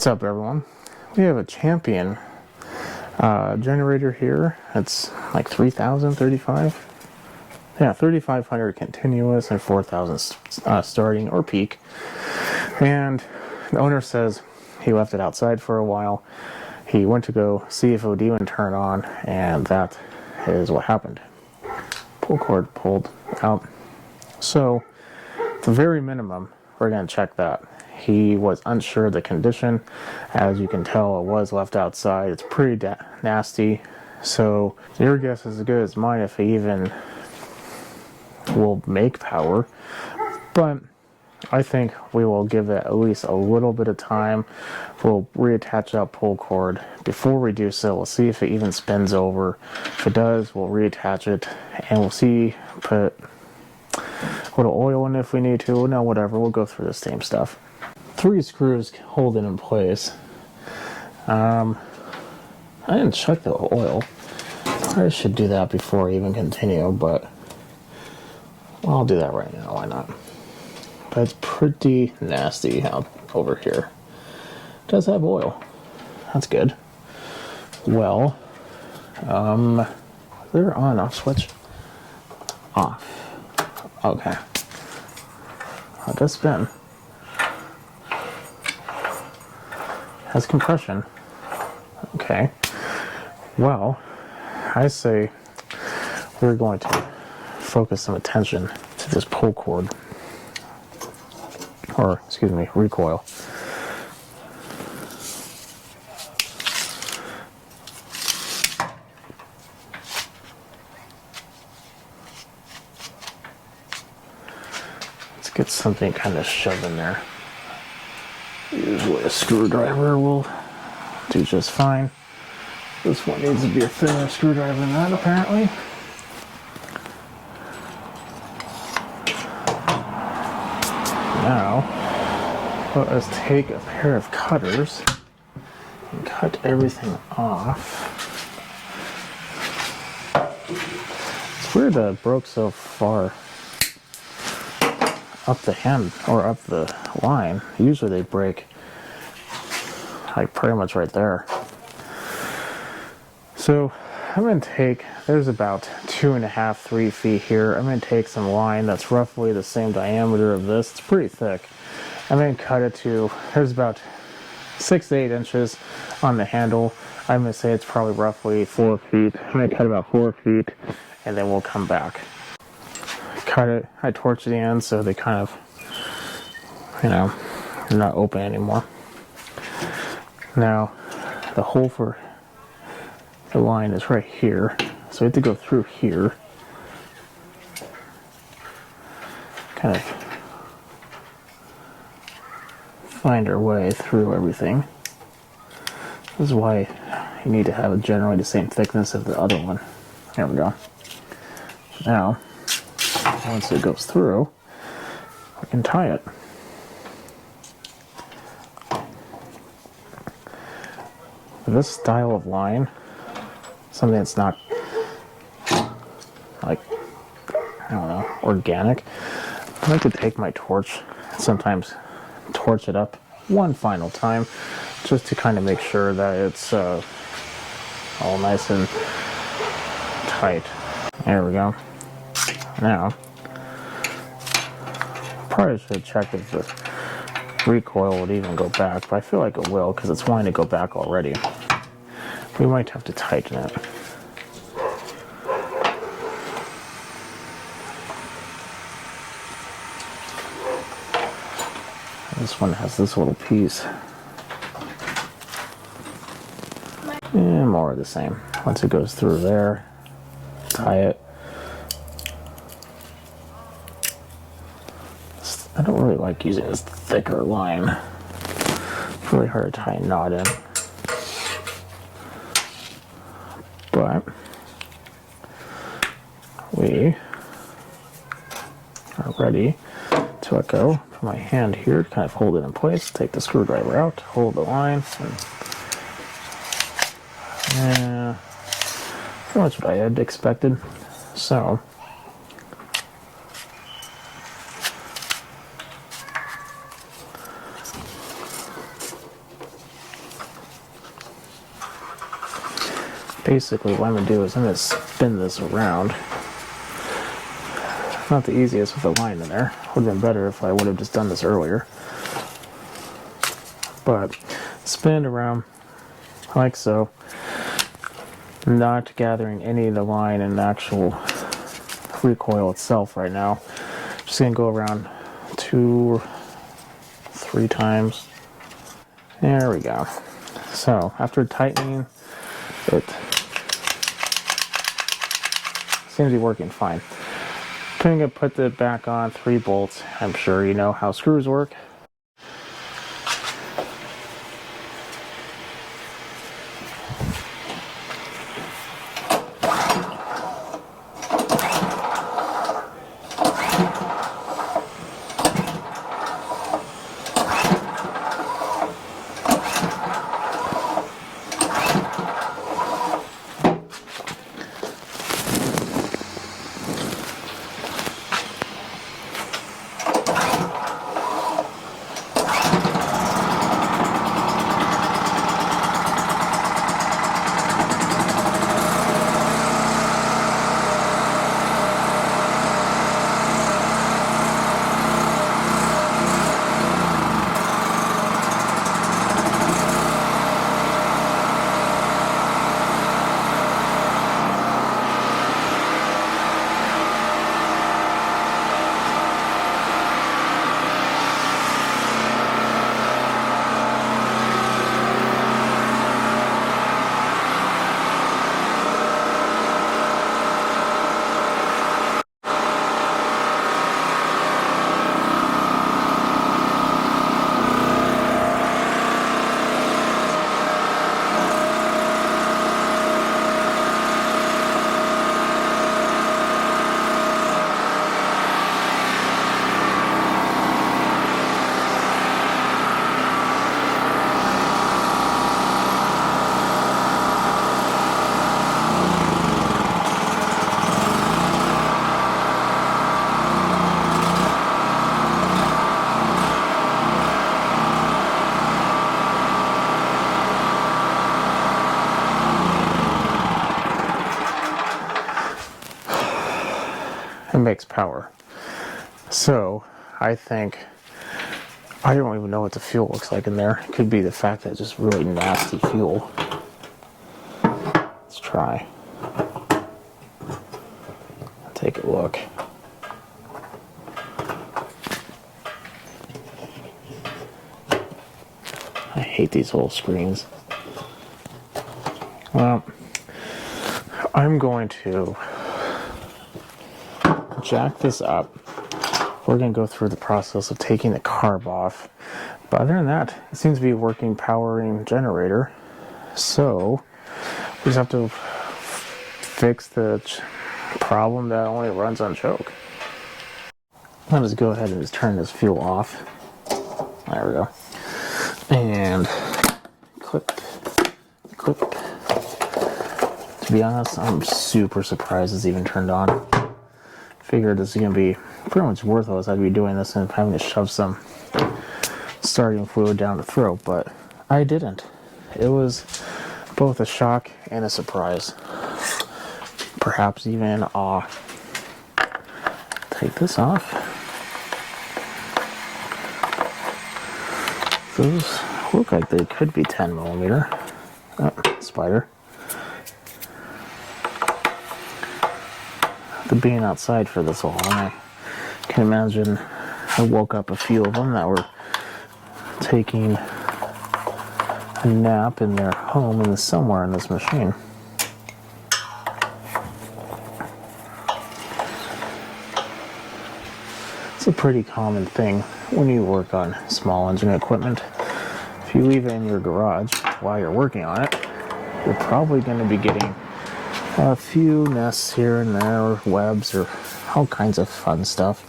What's up, everyone? We have a Champion generator here. It's like 3,035. Yeah, 3,500 continuous and 4,000 starting or peak. And the owner says he left it outside for a while. He went to go see if it would even turn on, and that is what happened. Pull cord pulled out. So, at the very minimum, we're going to check that. He was unsure of the condition. As you can tell, it was left outside. It's pretty nasty. So your guess is as good as mine if he even will make power. But I think we will give it at least a little bit of time. We'll reattach that pull cord. Before we do so, we'll see if it even spins over. If it does, we'll reattach it, and we'll see, put a little oil in if we need to. No, whatever. We'll go through the same stuff. 3 screws hold it in place. I didn't check the oil. I should do that before I even continue, but well, I'll do that right now. Why not? But it's pretty nasty out over here. It does have oil. That's good. Well, is there on off switch? Off. Okay. It does spin. Has compression. Okay. Well, I say we're going to focus some attention to this pull cord. Or, excuse me, recoil. Let's get something kind of shoved in there. Usually a screwdriver will do just fine. This one needs to be a thinner screwdriver than that, apparently. Now, let us take a pair of cutters and cut everything off. It's weird that it broke so far up the hand or up the line. Usually they break like pretty much right there. So I'm going to take, there's about 2.5, 3 feet here. I'm going to take some line that's roughly the same diameter of this. It's pretty thick. I'm going to cut it to, there's about 6 to 8 inches on the handle. I'm going to say it's probably roughly 4 feet. I'm going to cut about 4 feet, and then we'll come back. Cut it, I torch the ends so they kind of, they're not open anymore. Now, the hole for the line is right here, so we have to go through here. Kind of find our way through everything. This is why you need to have it generally the same thickness as the other one. There we go. Now, once it goes through, we can tie it. This style of line, something that's not like, I don't know, organic, I like to take my torch and sometimes torch it up one final time just to kind of make sure that it's all nice and tight. There we go. Now, probably should have checked if the recoil would even go back, but I feel like it will because it's wanting to go back already. We might have to tighten it. This one has this little piece. And more of the same. Once it goes through there, tie it. I don't really like using this thicker line. It's really hard to tie a knot in. But we are ready to let go. Put my hand here to kind of hold it in place. Take the screwdriver out, hold the line, and pretty much what I had expected. So basically what I'm going to do is I'm going to spin this around. Not the easiest with the line in there. Would have been better if I would have just done this earlier. But spin it around like so. Not gathering any of the line in the actual recoil itself right now. Just going to go around 2 or 3 times. There we go. So after tightening, it seems to be working fine. I'm going to put it back on 3 bolts. I'm sure you know how screws work. It makes power. So I think, I don't even know what the fuel looks like in there. It could be the fact that it's just really nasty fuel. Let's try. Take a look. I hate these little screens. Well, I'm going to jack this up. We're going to go through the process of taking the carb off. But other than that, it seems to be a working powering generator. So we just have to fix the problem that only runs on choke. I'll just go ahead and just turn this fuel off. There we go. And clip, clip. To be honest, I'm super surprised it's even turned on. Figured this is going to be pretty much worthless. I'd be doing this and having to shove some starting fluid down the throat, but I didn't. It was both a shock and a surprise. Perhaps even awe. Take this off. Those look like they could be 10 millimeter. Oh, spider. The being outside for this long, I can imagine I woke up a few of them that were taking a nap in their home and somewhere in this machine. It's a pretty common thing when you work on small engine equipment. If you leave it in your garage while you're working on it, you're probably going to be getting a few nests here and there, or webs, or all kinds of fun stuff.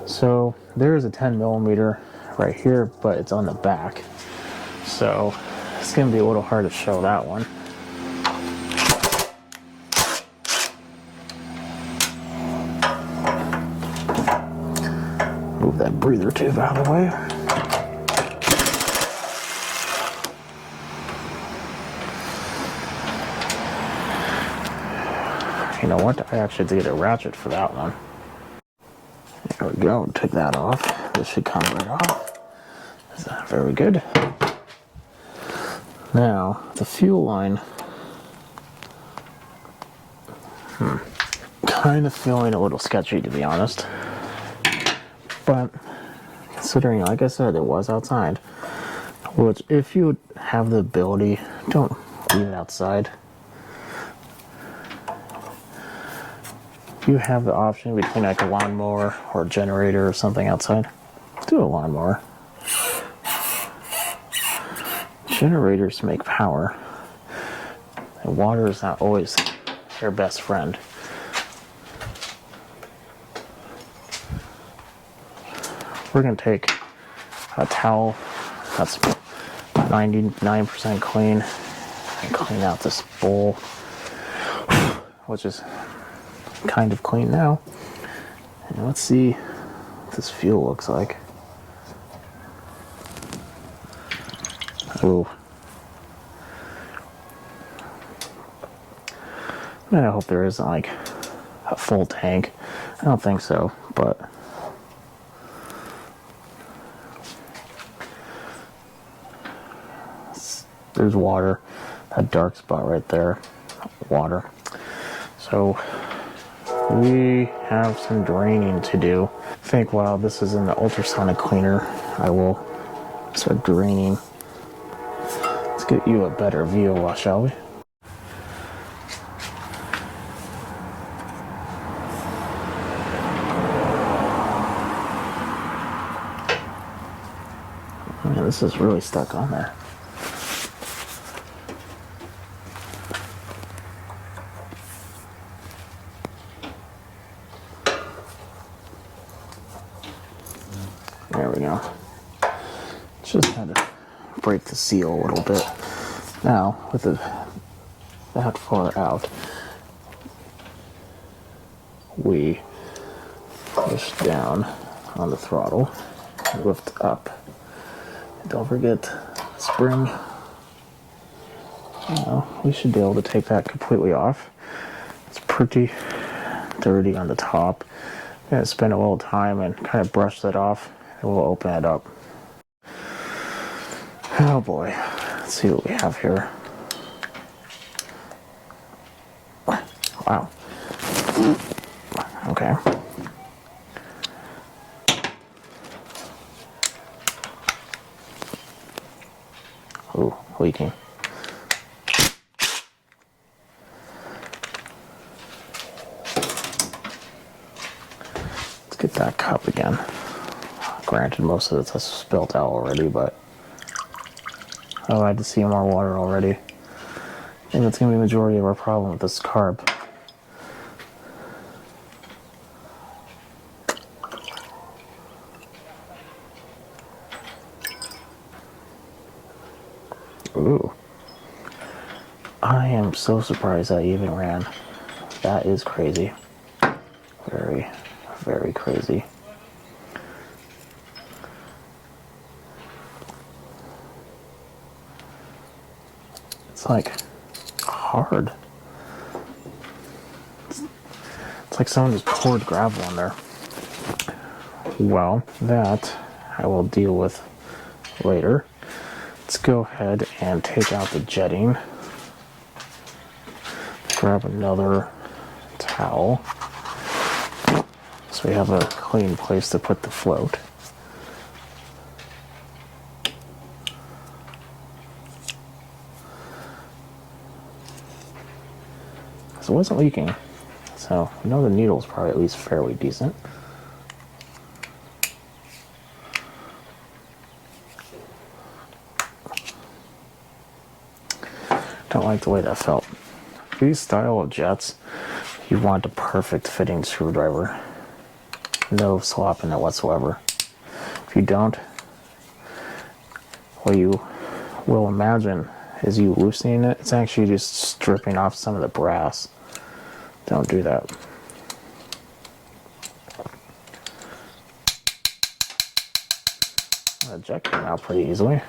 So there's a 10 millimeter right here, but it's on the back. So it's going to be a little hard to show that one. Move that breather tube out of the way. You know what? I actually did a ratchet for that one. There we go. Take that off. This should come right off. Very good. Now, the fuel line. Kind of feeling a little sketchy, to be honest. But considering, like I said, it was outside. Which, if you have the ability, don't leave it outside. If you have the option between like a lawnmower or a generator or something outside, do a lawnmower. Generators make power, and water is not always your best friend. We're going to take a towel that's 99% clean and clean out this bowl, which is kind of clean now. And let's see what this fuel looks like. Ooh. I hope there isn't like a full tank. I don't think so, but there's water. That dark spot right there, water. So we have some draining to do. I think while this is in the ultrasonic cleaner, I will start draining. Let's get you a better view, shall we? Man, this is really stuck on there. There we go. Just had to break the seal a little bit. Now, with that far out, we push down on the throttle and lift up. And don't forget the spring. We should be able to take that completely off. It's pretty dirty on the top. I'm going to spend a little time and kind of brush that off, and we'll open it up. Oh boy, let's see what we have here. Wow. Okay. Ooh, leaking. Let's get that cup again. Granted, most of it's spilled out already, but oh, I had to see more water already. I think that's going to be the majority of our problem with this carb. Ooh. I am so surprised that even ran. That is crazy. Very, very crazy. It's like hard. It's like someone just poured gravel on there. Well, that I will deal with later. Let's go ahead and take out the jetting. Grab another towel so we have a clean place to put the float. So it wasn't leaking, so I know the needle's probably at least fairly decent. Don't like the way that felt. These style of jets, you want a perfect fitting screwdriver. No slop in it whatsoever. If you don't, what you will imagine is you loosening it. It's actually just stripping off some of the brass. Don't do that. The jet came out pretty easily.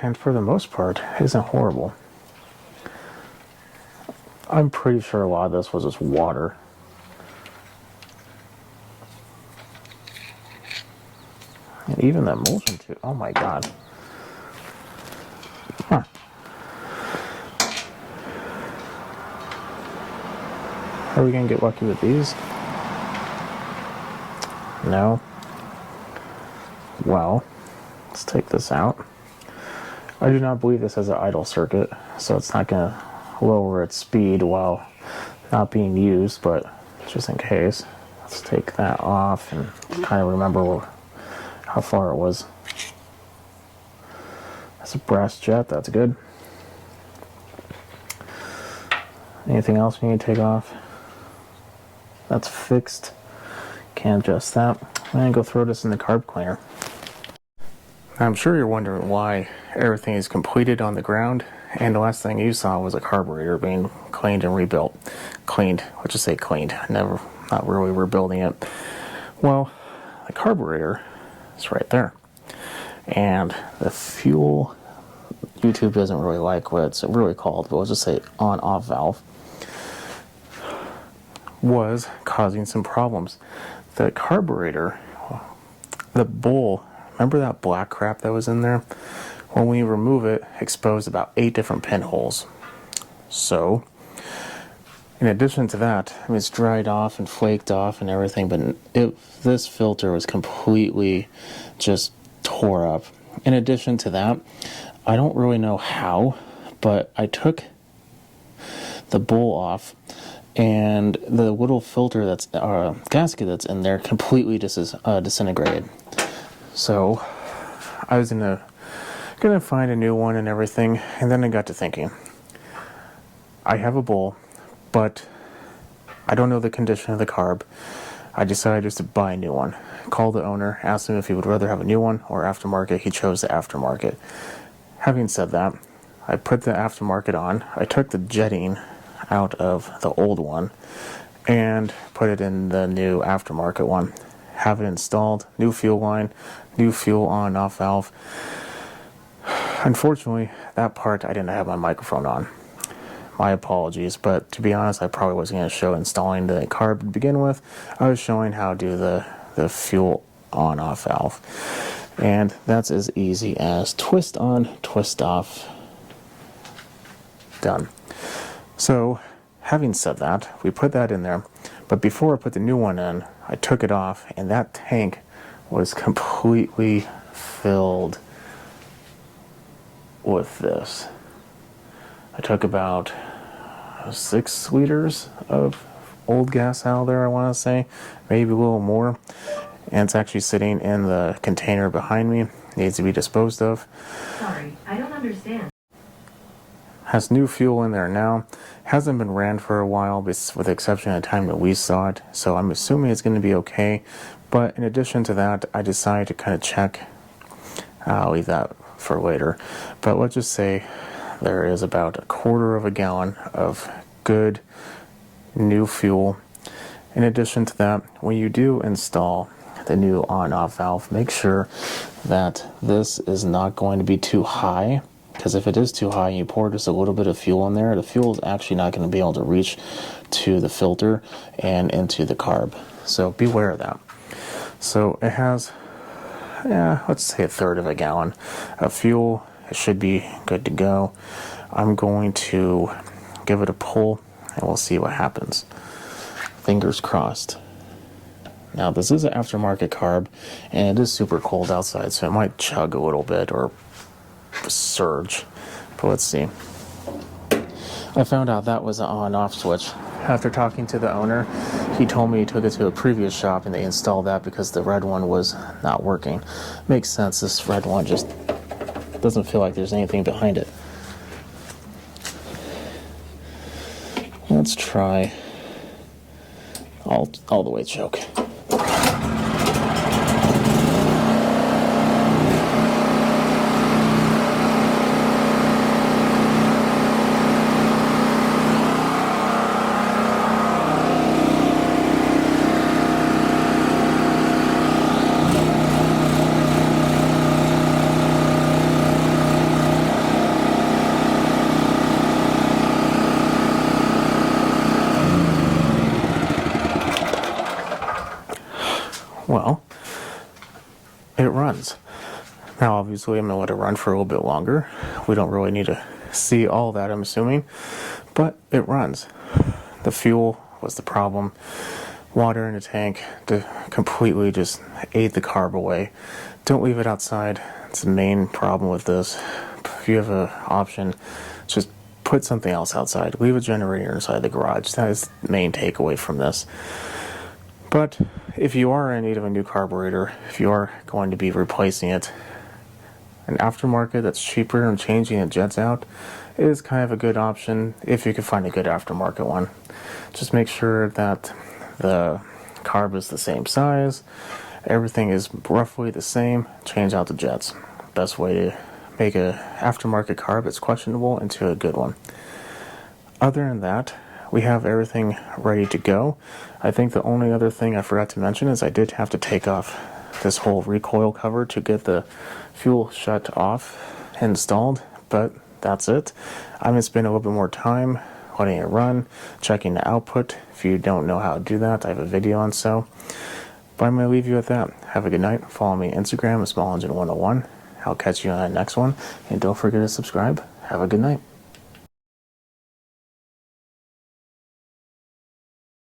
And for the most part, it isn't horrible. I'm pretty sure a lot of this was just water. And even the emulsion too. Oh my god. Huh. Are we gonna get lucky with these? No. Well, let's take this out. I do not believe this has an idle circuit, so it's not going to lower its speed while not being used, but just in case, let's take that off and kind of remember how far it was. That's a brass jet, that's good. Anything else we need to take off? That's fixed. Can't adjust that. I'm going to go throw this in the carb cleaner. I'm sure you're wondering why everything is completed on the ground, and the last thing you saw was a carburetor being cleaned and rebuilt. Cleaned, let's just say cleaned, not really rebuilding it. Well, the carburetor is right there. And the fuel, YouTube doesn't really like what it's really called, but let's just say on-off valve, was causing some problems. The carburetor, the bowl, remember that black crap that was in there? When we remove it, exposed about 8 different pinholes. So, in addition to that, I mean, it's dried off and flaked off and everything, but this filter was completely just tore up. In addition to that, I don't really know how, but I took the bowl off, and the little filter that's gasket that's in there completely disintegrated. So I was gonna find a new one and everything, and then I got to thinking, I have a bowl, but I don't know the condition of the carb. I decided just to buy a new one. Called the owner, asked him if he would rather have a new one or aftermarket. He chose the aftermarket. Having said that, I put the aftermarket on. I took the jetting out of the old one and put it in the new aftermarket one. Have it installed, new fuel line, new fuel on-off valve. Unfortunately, that part I didn't have my microphone on. My apologies, but to be honest, I probably wasn't going to show installing the carb to begin with. I was showing how to do the fuel on-off valve. And that's as easy as twist on, twist off. Done. So, having said that, we put that in there, but before I put the new one in, I took it off, and that tank was completely filled with this. I took about 6 liters of old gas out of there, I want to say, maybe a little more, and it's actually sitting in the container behind me. It needs to be disposed of. Sorry, I don't understand. Has new fuel in there now. Hasn't been ran for a while, with the exception of the time that we saw it, so I'm assuming it's going to be okay. But in addition to that, I decided to kind of check. I'll leave that for later. But let's just say there is about 1/4 of a gallon of good new fuel. In addition to that, when you do install the new on-off valve, make sure that this is not going to be too high, because if it is too high and you pour just a little bit of fuel in there, the fuel is actually not going to be able to reach to the filter and into the carb. So beware of that. So it has, let's say 1/3 of a gallon of fuel. It should be good to go. I'm going to give it a pull and we'll see what happens. Fingers crossed. Now this is an aftermarket carb and it is super cold outside, so it might chug a little bit or surge, but let's see. I found out that was an on-off switch. After talking to the owner, he told me he took it to a previous shop and they installed that because the red one was not working. Makes sense, this red one just doesn't feel like there's anything behind it. Let's try all the way choke. runs. Now obviously I'm going to let it run for a little bit longer. We don't really need to see all that, I'm assuming, but it runs. The fuel was the problem. Water in the tank to completely just ate the carb away. Don't leave it outside. It's the main problem with this. If you have an option, just put something else outside. Leave a generator inside the garage. That is the main takeaway from this. But if you are in need of a new carburetor, if you are going to be replacing it, an aftermarket that's cheaper and changing the jets out is kind of a good option if you can find a good aftermarket one. Just make sure that the carb is the same size, everything is roughly the same, change out the jets. Best way to make a aftermarket carb that's questionable into a good one. Other than that, we have everything ready to go. I think the only other thing I forgot to mention is I did have to take off this whole recoil cover to get the fuel shut off installed, but that's it. I'm going to spend a little bit more time letting it run, checking the output. If you don't know how to do that, I have a video on so. But I'm going to leave you with that. Have a good night. Follow me on Instagram at SmallEngine101. I'll catch you on the next one. And don't forget to subscribe. Have a good night.